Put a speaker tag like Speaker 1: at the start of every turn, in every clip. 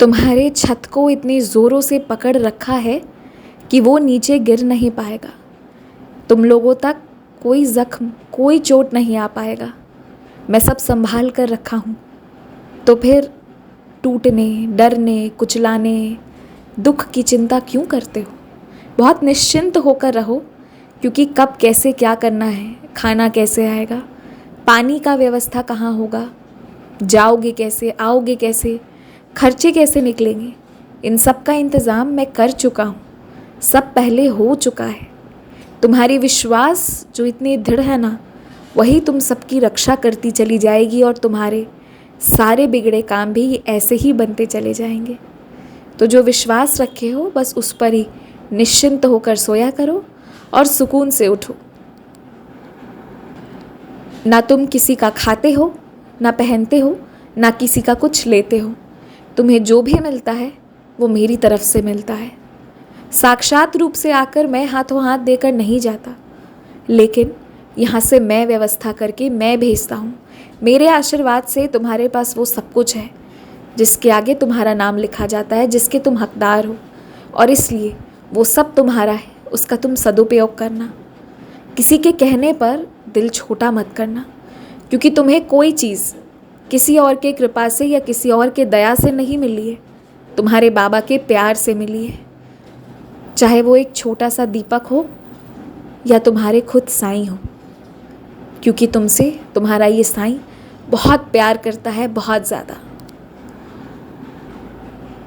Speaker 1: तुम्हारे छत को इतनी ज़ोरों से पकड़ रखा है कि वो नीचे गिर नहीं पाएगा। तुम लोगों तक कोई ज़ख्म, कोई चोट नहीं आ पाएगा। मैं सब संभाल कर रखा हूँ। तो फिर टूटने, डरने, कुचलाने, दुख की चिंता क्यों करते हो? बहुत निश्चिंत होकर रहो, क्योंकि कब कैसे क्या करना है, खाना कैसे आएगा, पानी का व्यवस्था कहाँ होगा, जाओगे कैसे, आओगे कैसे, खर्चे कैसे निकलेंगे, इन सब का इंतज़ाम मैं कर चुका हूँ। सब पहले हो चुका है। तुम्हारी विश्वास जो इतनी दृढ़ है ना, वही तुम सबकी रक्षा करती चली जाएगी और तुम्हारे सारे बिगड़े काम भी ऐसे ही बनते चले जाएंगे। तो जो विश्वास रखे हो बस उस पर ही निश्चिंत होकर सोया करो और सुकून से उठो। ना तुम किसी का खाते हो, ना पहनते हो, ना किसी का कुछ लेते हो। तुम्हें जो भी मिलता है वो मेरी तरफ से मिलता है। साक्षात रूप से आकर मैं हाथों हाथ देकर नहीं जाता, लेकिन यहाँ से मैं व्यवस्था करके मैं भेजता हूँ। मेरे आशीर्वाद से तुम्हारे पास वो सब कुछ है जिसके आगे तुम्हारा नाम लिखा जाता है, जिसके तुम हकदार हो, और इसलिए वो सब तुम्हारा है। उसका तुम सदुपयोग करना। किसी के कहने पर दिल छोटा मत करना, क्योंकि तुम्हें कोई चीज़ किसी और के कृपा से या किसी और के दया से नहीं मिली है, तुम्हारे बाबा के प्यार से मिली है। चाहे वो एक छोटा सा दीपक हो या तुम्हारे खुद साईं हो, क्योंकि तुमसे तुम्हारा ये साईं बहुत प्यार करता है, बहुत ज़्यादा।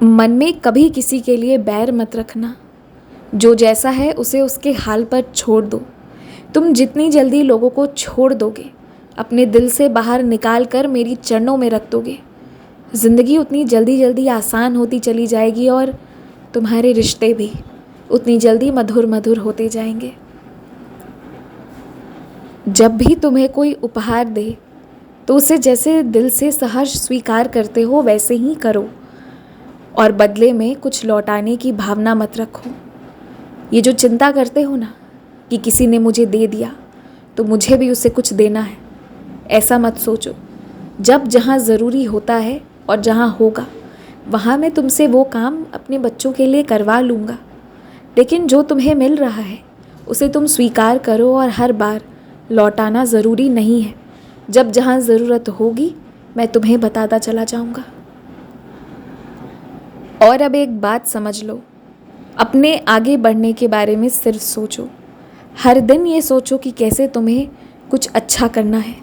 Speaker 1: मन में कभी किसी के लिए बैर मत रखना। जो जैसा है उसे उसके हाल पर छोड़ दो। तुम जितनी जल्दी लोगों को छोड़ दोगे, अपने दिल से बाहर निकाल कर मेरी चरणों में रख दोगे, ज़िंदगी उतनी जल्दी जल्दी आसान होती चली जाएगी और तुम्हारे रिश्ते भी उतनी जल्दी मधुर मधुर होते जाएंगे। जब भी तुम्हें कोई उपहार दे तो उसे जैसे दिल से सहर्ष स्वीकार करते हो वैसे ही करो, और बदले में कुछ लौटाने की भावना मत रखो। ये जो चिंता करते हो ना कि किसी ने मुझे दे दिया तो मुझे भी उसे कुछ देना है, ऐसा मत सोचो। जब जहाँ ज़रूरी होता है और जहाँ होगा वहाँ मैं तुमसे वो काम अपने बच्चों के लिए करवा लूँगा, लेकिन जो तुम्हें मिल रहा है उसे तुम स्वीकार करो, और हर बार लौटाना ज़रूरी नहीं है। जब जहाँ ज़रूरत होगी मैं तुम्हें बताता चला जाऊँगा। और अब एक बात समझ लो, अपने आगे बढ़ने के बारे में सिर्फ सोचो। हर दिन ये सोचो कि कैसे तुम्हें कुछ अच्छा करना है,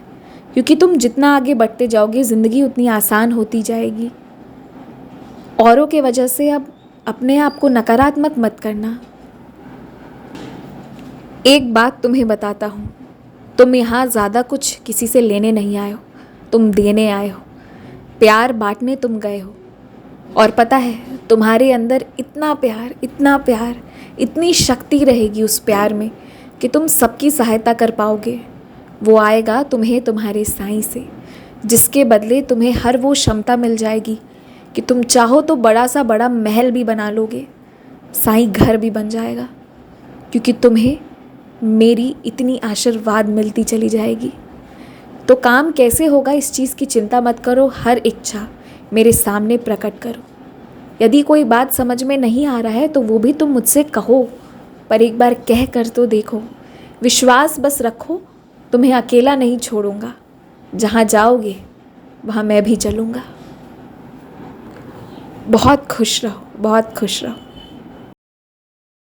Speaker 1: क्योंकि तुम जितना आगे बढ़ते जाओगे ज़िंदगी उतनी आसान होती जाएगी। औरों के वजह से अब अपने आप को नकारात्मक मत करना। एक बात तुम्हें बताता हूँ, तुम यहाँ ज़्यादा कुछ किसी से लेने नहीं आए हो, तुम देने आए हो। प्यार बांटने तुम गए हो, और पता है तुम्हारे अंदर इतना प्यार, इतना प्यार, इतनी शक्ति रहेगी उस प्यार में कि तुम सबकी सहायता कर पाओगे। वो आएगा तुम्हें तुम्हारे साईं से, जिसके बदले तुम्हें हर वो क्षमता मिल जाएगी कि तुम चाहो तो बड़ा सा बड़ा महल भी बना लोगे, साईं घर भी बन जाएगा, क्योंकि तुम्हें मेरी इतनी आशीर्वाद मिलती चली जाएगी। तो काम कैसे होगा इस चीज़ की चिंता मत करो, हर इच्छा मेरे सामने प्रकट करो। यदि कोई बात समझ में नहीं आ रहा है तो वो भी तुम मुझसे कहो, पर एक बार कह कर तो देखो। विश्वास बस रखो, तुम्हें अकेला नहीं छोड़ूंगा। जहाँ जाओगे वहाँ मैं भी चलूँगा। बहुत खुश रहो, बहुत खुश रहो।